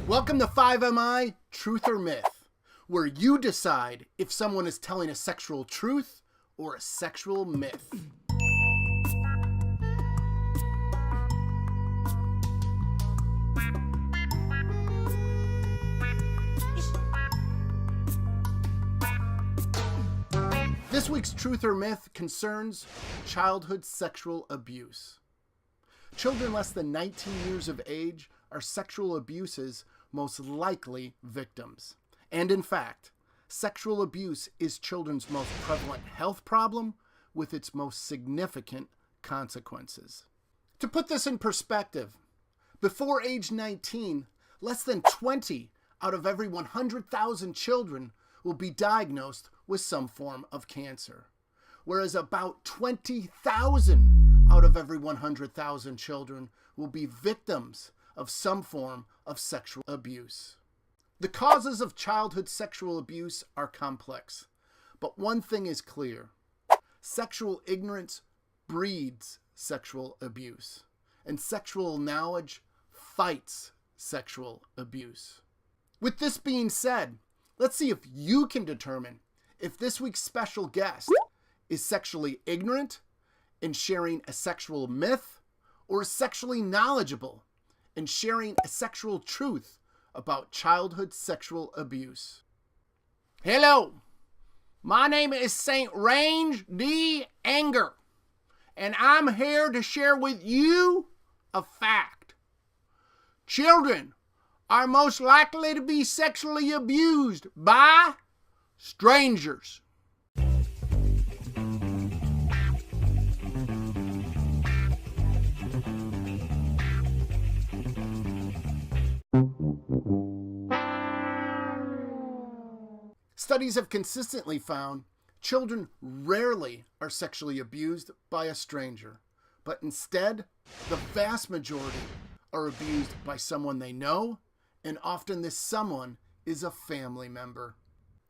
Welcome to 5MI, Truth or Myth, where you decide if someone is telling a sexual truth or a sexual myth. This week's Truth or Myth concerns childhood sexual abuse. Children less than 19 years of age are sexual abuse's most likely victims. And in fact, sexual abuse is children's most prevalent health problem with its most significant consequences. To put this in perspective, before age 19, less than 20 out of every 100,000 children will be diagnosed with some form of cancer, whereas about 20,000 out of every 100,000 children will be victims of some form of sexual abuse. The causes of childhood sexual abuse are complex, but one thing is clear: sexual ignorance breeds sexual abuse, and sexual knowledge fights sexual abuse. With this being said, let's see if you can determine if this week's special guest is sexually ignorant and sharing a sexual myth, or is sexually knowledgeable and sharing a sexual truth about childhood sexual abuse. Hello, my name is St. Range D. Anger, and I'm here to share with you a fact. Children are most likely to be sexually abused by strangers. Studies have consistently found children rarely are sexually abused by a stranger, but instead, the vast majority are abused by someone they know, and often this someone is a family member.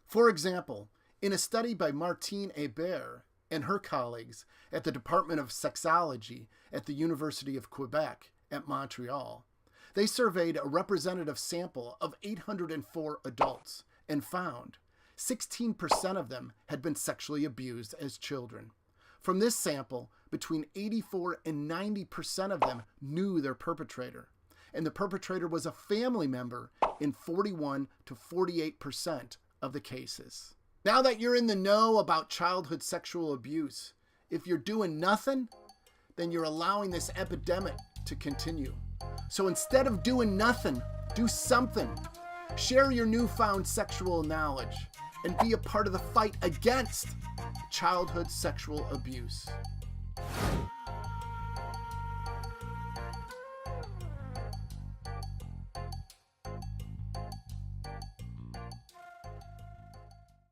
For example, in a study by Martine Hébert and her colleagues at the Department of Sexuality at the University of Quebec at Montreal, they surveyed a representative sample of 804 adults and found 16% of them had been sexually abused as children. From this sample, between 84 and 90% of them knew their perpetrator, and the perpetrator was a family member in 41 to 48% of the cases. Now that you're in the know about childhood sexual abuse, if you're doing nothing, then you're allowing this epidemic to continue. So instead of doing nothing, do something. Share your newfound sexual knowledge and be a part of the fight against childhood sexual abuse.